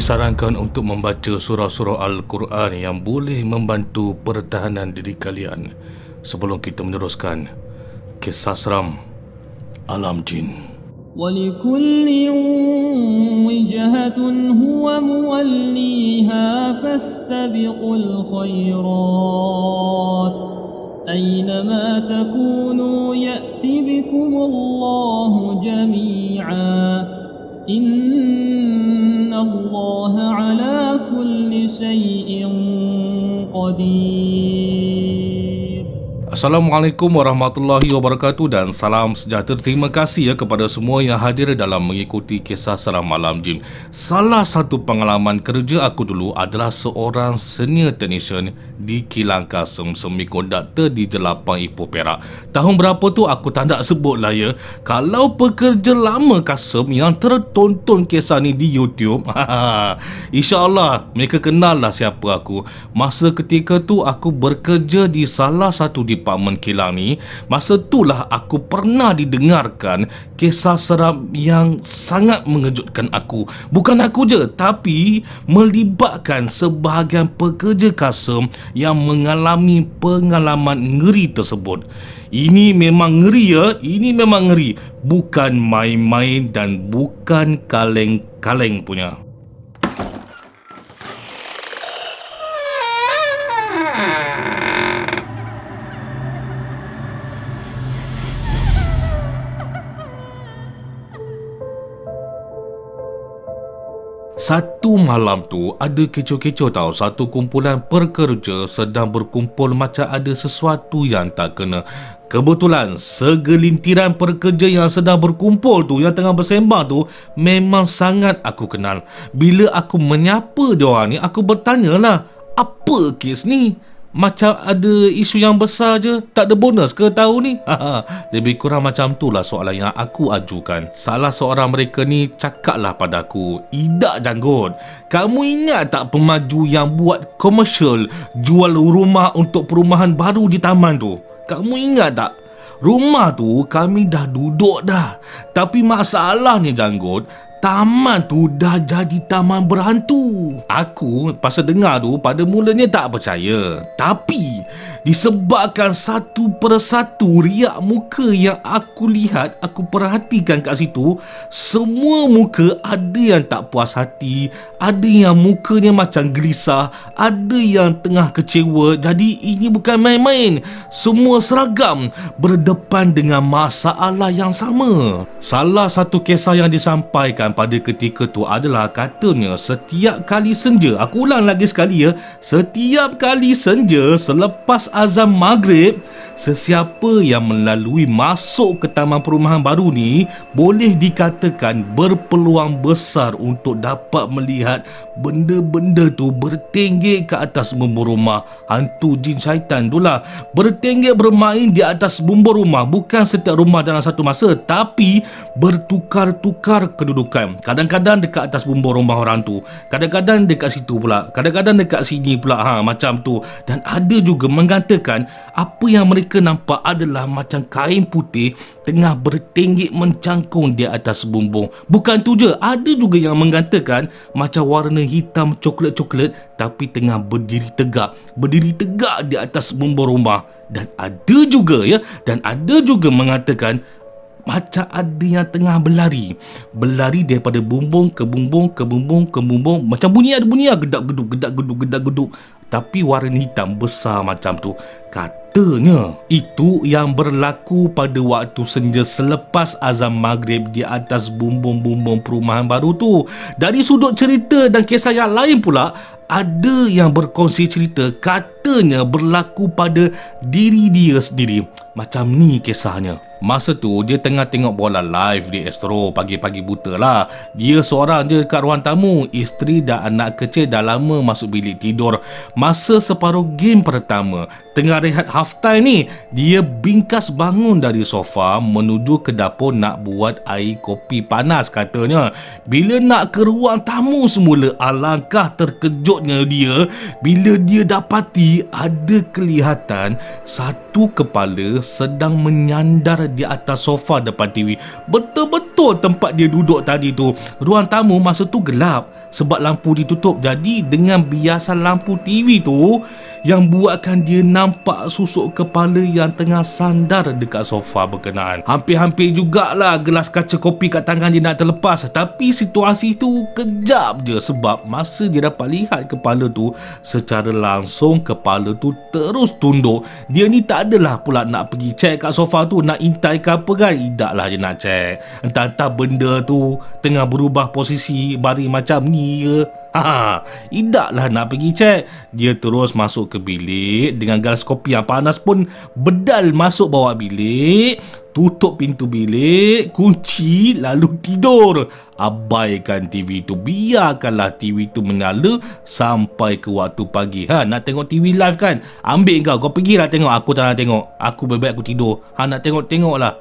disarankan untuk membaca surah-surah Al-Quran yang boleh membantu pertahanan diri kalian. Sebelum kita meneruskan kisah seram Alam Jin. وَلِكُلٍّ وِجْهَةٌ هُوَ مُوَلِّيهَا فَاسْتَبِقُوا الْخَيْرَاتِ أَيْنَمَا تَكُونُوا يَأْتِ بِكُمُ اللَّهُ جَمِيعًا إِنَّ اللَّهَ عَلَى كُلِّ شَيْءٍ قَدِيرٌ. Assalamualaikum warahmatullahi wabarakatuh dan salam sejahtera. Terima kasih kepada semua yang hadir dalam mengikuti kisah seram Alam Jin. Salah satu pengalaman kerja aku dulu adalah seorang senior technician di kilang Kasem Semiconductor di Jelapang Ipoh Perak. Tahun berapa tu aku tak nak sebut lah ya. Kalau pekerja lama Kasem yang tertonton kisah ni di YouTube, InsyaAllah mereka kenal lah siapa aku. Masa ketika tu aku bekerja di salah satu departmen kilang ni. Masa itulah aku pernah didengarkan kisah seram yang sangat mengejutkan aku. Bukan aku je, tapi melibatkan sebahagian pekerja Kasem yang mengalami pengalaman ngeri tersebut. Ini memang ngeri ya, ini memang ngeri. Bukan main-main dan bukan kaleng-kaleng punya. Satu malam tu ada kecoh-kecoh tau. Satu kumpulan pekerja sedang berkumpul macam ada sesuatu yang tak kena. Kebetulan segelintiran pekerja yang sedang berkumpul tu, yang tengah bersembang tu, memang sangat aku kenal. Bila aku menyapa diorang ni, aku bertanyalah, apa kes ni? Macam ada isu yang besar je, tak ada bonus ke tahun ni? Lebih kurang macam tu lah soalan yang aku ajukan. Salah seorang mereka ni cakaplah pada aku, "Idak janggut, kamu ingat tak pemaju yang buat komersial jual rumah untuk perumahan baru di taman tu? Kamu ingat tak? Rumah tu kami dah duduk dah. Tapi masalahnya janggut, taman tu dah jadi taman berhantu." Aku pasal dengar tu pada mulanya tak percaya. Tapi disebabkan satu persatu riak muka yang aku lihat, aku perhatikan kat situ, semua muka ada yang tak puas hati, ada yang mukanya macam gelisah, ada yang tengah kecewa. Jadi ini bukan main-main. Semua seragam berdepan dengan masalah yang sama. Salah satu kisah yang disampaikan pada ketika tu adalah katanya setiap kali senja, aku ulang lagi sekali ya, setiap kali senja selepas azan maghrib, sesiapa yang melalui masuk ke taman perumahan baru ni boleh dikatakan berpeluang besar untuk dapat melihat benda-benda tu bertenggek ke atas bumbung rumah. Hantu jin syaitan tu lah bertenggek bermain di atas bumbung rumah. Bukan setiap rumah dalam satu masa, tapi bertukar-tukar kedudukan. Kadang-kadang dekat atas bumbung rumah orang tu, kadang-kadang dekat situ pula, kadang-kadang dekat sini pula, macam tu. Dan ada juga mengatakan apa yang mereka nampak adalah macam kain putih tengah bertenggek mencangkung di atas bumbung. Bukan tu je, ada juga yang mengatakan macam warna hitam coklat-coklat tapi tengah berdiri tegak di atas bumbung rumah. Dan ada juga mengatakan macam ada yang tengah berlari daripada bumbung ke bumbung, macam bunyi gedak-geduk, tapi warna hitam besar macam tu. Katanya itu yang berlaku pada waktu senja selepas azan maghrib di atas bumbung-bumbung perumahan baru tu. Dari sudut cerita dan kisah yang lain pula, ada yang berkongsi cerita katanya berlaku pada diri dia sendiri. Macam ni kisahnya. Masa tu dia tengah tengok bola live di Astro, pagi-pagi buta lah. Dia seorang je kat ruang tamu. Isteri dan anak kecil dah lama masuk bilik tidur. Masa separuh game pertama, tengah rehat halftime ni, dia bingkas bangun dari sofa menuju ke dapur nak buat air kopi panas katanya. Bila nak ke ruang tamu semula, alangkah terkejutnya dia bila dia dapati ada kelihatan satu kepala sedang menyandar di atas sofa depan TV. Betul-betul betul tempat dia duduk tadi tu. Ruang tamu masa tu gelap sebab lampu ditutup. Jadi dengan biasan lampu TV tu yang buatkan dia nampak susuk kepala yang tengah sandar dekat sofa berkenaan. Hampir-hampir jugalah gelas kaca kopi kat tangan dia nak terlepas. Tapi situasi tu kejap je sebab masa dia dapat lihat kepala tu secara langsung, kepala tu terus tunduk. Dia ni tak adalah pula nak pergi check kat sofa tu, nak intai ke apa kan. Idaklah dia nak check. Entah-entah benda tu tengah berubah posisi baring macam ni ke. Idaklah nak pergi check. Dia terus masuk ke bilik dengan gelas kopi yang panas pun bedal masuk bawah bilik, tutup pintu bilik, kunci, lalu tidur. Abaikan TV tu, biarkanlah TV tu menyala sampai ke waktu pagi. Nak tengok TV live kan? Ambil kau pergilah tengok. Aku tak nak tengok. Aku baik-baik aku tidur. Nak tengok lah.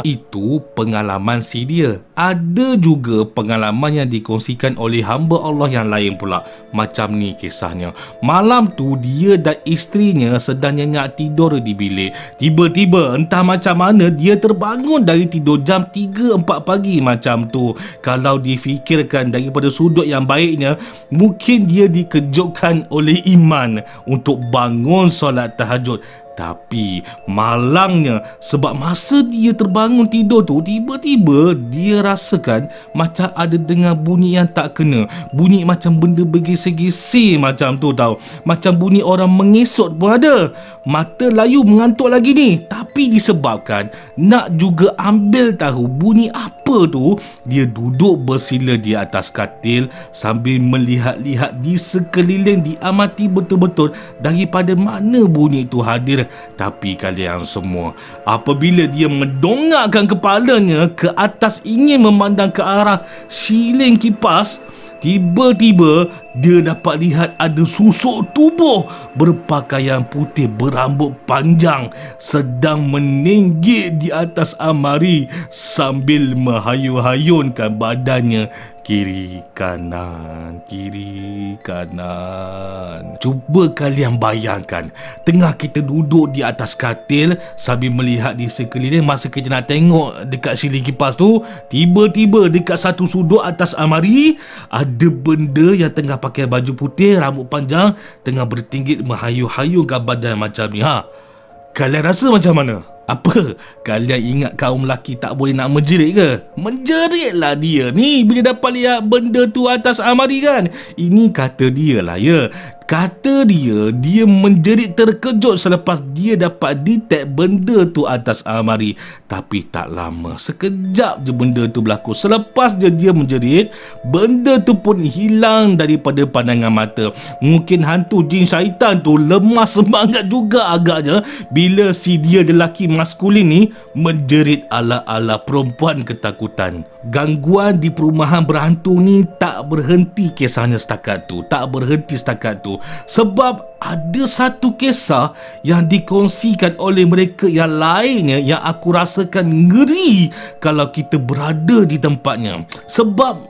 Itu pengalaman si dia. Ada juga pengalaman yang dikongsikan oleh hamba Allah yang lain pula. Macam ni kisahnya. Malam tu dia dan isterinya sedang nyenyak tidur di bilik. Tiba-tiba entah macam mana dia terbangun dari tidur jam 3-4 pagi macam tu. Kalau difikirkan daripada sudut yang baiknya, mungkin dia dikejutkan oleh iman untuk bangun solat tahajud. Tapi malangnya sebab masa dia terbangun tidur tu, tiba-tiba dia rasakan macam ada dengar bunyi yang tak kena. Bunyi macam benda bergesek-gesek macam tu tau. Macam bunyi orang mengesot pun ada. Mata layu mengantuk lagi ni. Tapi disebabkan nak juga ambil tahu bunyi apa tu, dia duduk bersila di atas katil sambil melihat-lihat di sekeliling, diamati betul-betul daripada mana bunyi itu hadir. Tapi kalian semua, apabila dia mendongakkan kepalanya ke atas ingin memandang ke arah siling kipas, tiba-tiba dia dapat lihat ada susuk tubuh berpakaian putih berambut panjang sedang menenggik di atas almari sambil menghayun-hayunkan badannya kiri kanan, kiri kanan. Cuba kalian bayangkan, tengah kita duduk di atas katil sambil melihat di sekeliling, masa kita nak tengok dekat siling kipas tu, tiba-tiba dekat satu sudut atas almari ada benda yang tengah pakai baju putih, rambut panjang, tengah bertinggit menghayun-hayunkan badan macam ni. Kalian rasa macam mana? Apa? Kalian ingat kaum lelaki tak boleh nak menjerit ke? Menjeritlah dia ni bila dapat lihat benda tu atas almari kan. Ini kata dia lah ya. Kata dia menjerit terkejut selepas dia dapat detect benda tu atas almari. Tapi tak lama, sekejap je benda tu berlaku. Selepas dia menjerit, benda tu pun hilang daripada pandangan mata. Mungkin hantu jin syaitan tu lemah semangat juga agaknya bila si dia lelaki maskulin ni menjerit ala-ala perempuan ketakutan. Gangguan di perumahan berhantu ni tak berhenti kisahnya setakat tu. Tak berhenti setakat tu. Sebab ada satu kisah yang dikongsikan oleh mereka yang lainnya yang aku rasakan ngeri kalau kita berada di tempatnya. Sebab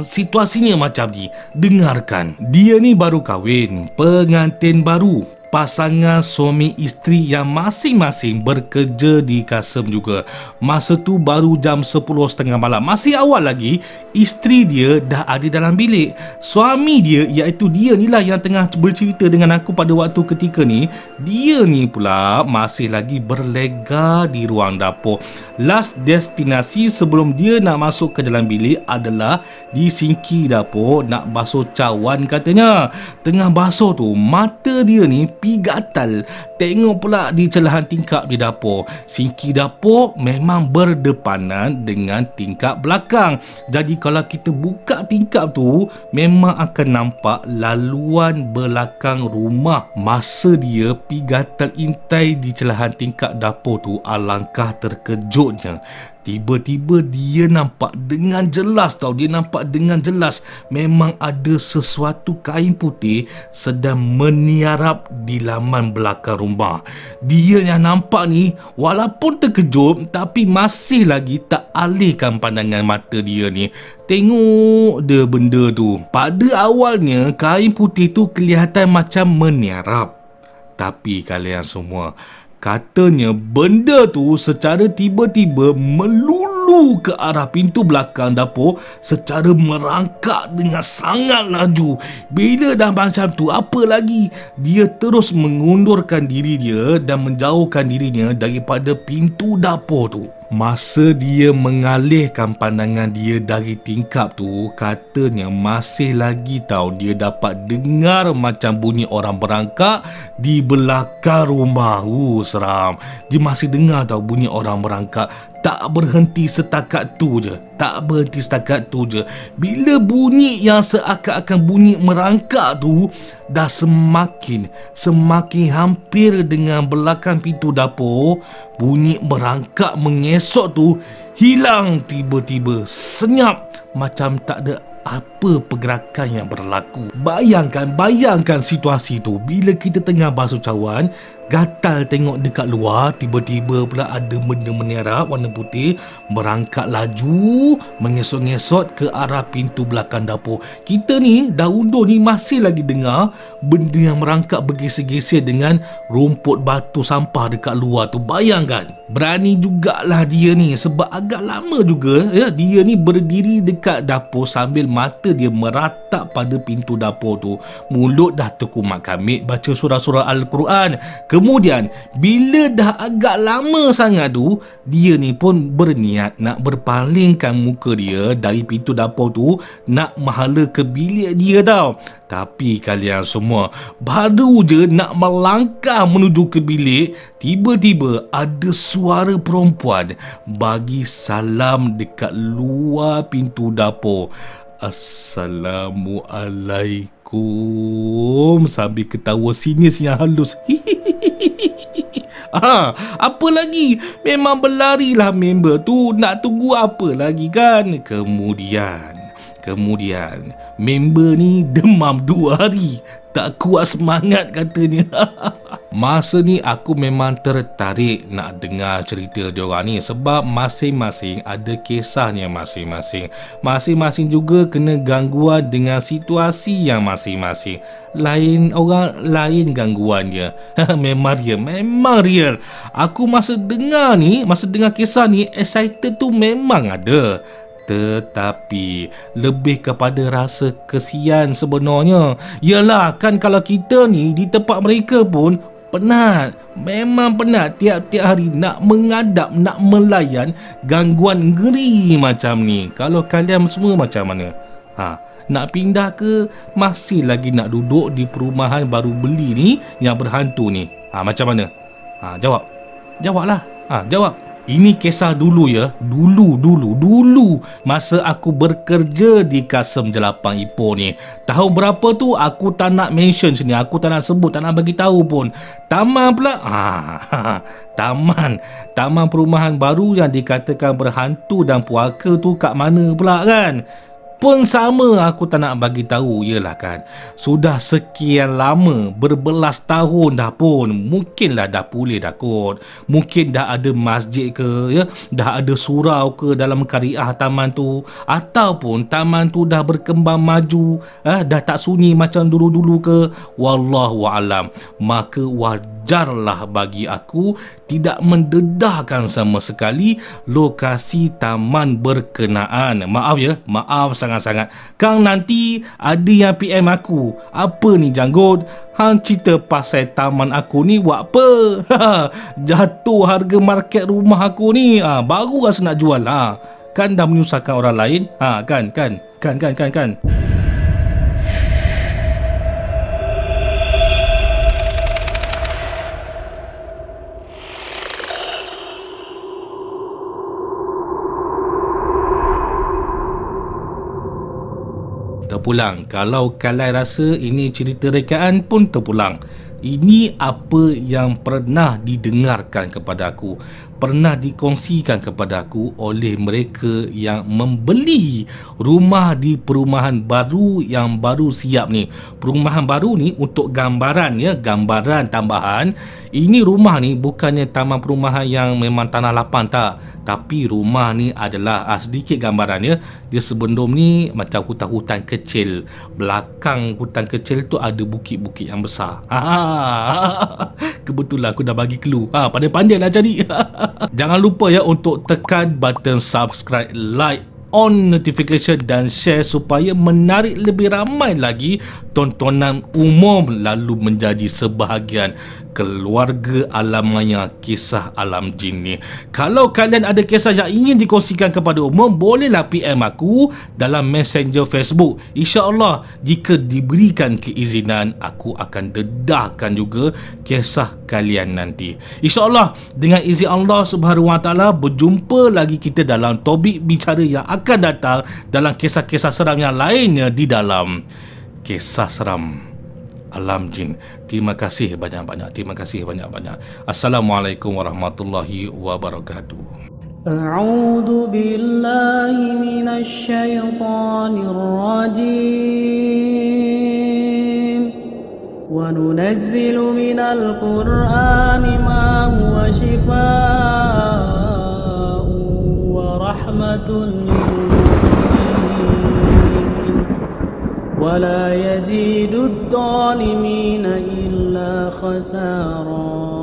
situasinya macam ni. Dengarkan. Dia ni baru kahwin, pengantin baru, pasangan suami isteri yang masing-masing bekerja di Kasem juga. Masa tu baru jam 10.30 malam. Masih awal lagi. Isteri dia dah ada dalam bilik. Suami dia, iaitu dia ni lah yang tengah bercerita dengan aku pada waktu ketika ni, dia ni pula masih lagi berlega di ruang dapur. Last destinasi sebelum dia nak masuk ke dalam bilik adalah di sinki dapur nak basuh cawan katanya. Tengah basuh tu, mata dia ni pi gatal. Tengok pula di celahan tingkap di dapur. Sinki dapur memang berdepanan dengan tingkap belakang. Jadi kalau kita buka tingkap tu, memang akan nampak laluan belakang rumah. Masa dia pi gatal intai di celahan tingkap dapur tu, alangkah terkejutnya. Tiba-tiba dia nampak dengan jelas tau. Dia nampak dengan jelas memang ada sesuatu kain putih sedang meniarap di laman belakang rumah. Dia yang nampak ni walaupun terkejut tapi masih lagi tak alihkan pandangan mata dia ni. Tengok dia benda tu. Pada awalnya kain putih tu kelihatan macam meniarap. Tapi kalian semua, Katanya benda tu secara tiba-tiba melulu ke arah pintu belakang dapur secara merangkak dengan sangat laju. Bila dah macam tu, apa lagi? Dia terus mengundurkan diri dia dan menjauhkan dirinya daripada pintu dapur tu. Masa dia mengalihkan pandangan dia dari tingkap tu, katanya masih lagi tahu dia dapat dengar macam bunyi orang berangkak di belakang rumah. Seram. Dia masih dengar tahu bunyi orang berangkak. Tak berhenti setakat tu je. Tak berhenti setakat tu je. Bila bunyi yang seakan-akan bunyi merangkak tu dah semakin hampir dengan belakang pintu dapur, bunyi merangkak mengesok tu hilang tiba-tiba. Senyap macam tak ada apa pergerakan yang berlaku. Bayangkan situasi tu. Bila kita tengah basuh cawan, gatal tengok dekat luar, tiba-tiba pula ada benda menyerap warna putih merangkak laju, mengesot-ngesot ke arah pintu belakang dapur. Kita ni dah undur ni masih lagi dengar benda yang merangkak bergeser-geser dengan rumput batu sampah dekat luar tu. Bayangkan, berani jugalah dia ni, sebab agak lama juga ya, dia ni berdiri dekat dapur sambil mata dia meratap pada pintu dapur tu. Mulut dah terkumat kamit baca surah-surah Al-Quran. Kemudian bila dah agak lama sangat tu, dia ni pun berniat nak berpalingkan muka dia dari pintu dapur tu, nak menghala ke bilik dia tau. Tapi kalian semua, baru je nak melangkah menuju ke bilik, tiba-tiba ada suara perempuan bagi salam dekat luar pintu dapur. Assalamualaikum, sambil ketawa sinis yang halus. Apa lagi? Memang berlarilah member tu. Nak tunggu apa lagi kan? Kemudian member ni demam 2 hari. Tak kuat semangat katanya. Masa ni aku memang tertarik nak dengar cerita diorang ni, sebab masing-masing ada kisahnya masing-masing. Masing-masing juga kena gangguan dengan situasi yang masing-masing. Lain orang, lain gangguannya. Memang real. Aku masa dengar kisah ni, excited tu memang ada. Tetapi lebih kepada rasa kesian sebenarnya. Yalah, kan kalau kita ni di tempat mereka pun penat. Memang penat tiap-tiap hari nak mengadap, nak melayan gangguan ngeri macam ni. Kalau kalian semua macam mana? Nak pindah ke masih lagi nak duduk di perumahan baru beli ni yang berhantu ni? Macam mana? Jawablah. Jawab. Ini kisah dulu ya. Dulu masa aku bekerja di Kasem Jelapang Ipoh ni. Tahun berapa tu aku tak nak mention sini, aku tak nak sebut, tak nak bagi tahu pun. Taman pula. Taman perumahan baru yang dikatakan berhantu dan puaka tu kat mana pula kan? Pun sama, aku tak nak bagi tahu. Yelah kan, sudah sekian lama, berbelas tahun dah pun. Mungkinlah dah pulih dah kot. Mungkin dah ada masjid ke ya, dah ada surau ke dalam kariah taman tu, ataupun taman tu dah berkembang maju, dah tak sunyi macam dulu-dulu ke. Wallahu alam. Maka wajarlah bagi aku tidak mendedahkan sama sekali lokasi taman berkenaan. Maaf ya, maaf sangat-sangat. Kang nanti ada yang PM aku. Apa ni janggut? Hang cerita pasal taman aku ni buat apa? Jatuh harga market rumah aku ni. Baru rasa nak jual. Kan dah menyusahkan orang lain. Kan. Terpulang. Kalau kalian rasa ini cerita rekaan pun terpulang. Ini apa yang pernah didengarkan kepada aku, pernah dikongsikan kepada aku oleh mereka yang membeli rumah di perumahan baru yang baru siap ni. Perumahan baru ni untuk gambaran ya, gambaran tambahan. Ini rumah ni bukannya taman perumahan yang memang tanah lapang tak, tapi rumah ni adalah sedikit gambaran ya. Dia sebelum ni macam hutan-hutan kecil. Belakang hutan kecil tu ada bukit-bukit yang besar. Kebetulan aku dah bagi clue. Pandai-pandai lah cari. Jangan lupa ya untuk tekan button subscribe, like, on notification dan share supaya menarik lebih ramai lagi tontonan umum lalu menjadi sebahagian keluarga Alam Maya Kisah Alam Jin ni. Kalau kalian ada kisah yang ingin dikongsikan kepada umum, bolehlah PM aku dalam Messenger Facebook. InsyaAllah jika diberikan keizinan, aku akan dedahkan juga kisah kalian nanti. InsyaAllah dengan izin Allah Subhanahu Wa Taala, berjumpa lagi kita dalam topik bicara yang akan datang dalam kisah-kisah seram yang lainnya di dalam Kisah Seram Alam Jin. Terima kasih banyak-banyak. Terima kasih banyak-banyak. Assalamualaikum warahmatullahi wabarakatuh. A'udzu billahi minasy syaithanir rajim. Wa nunazzilu minal qur'ani ma huwa shifaa'un wa rahmatun lil ولا يزيد الظالمين إلا خسارا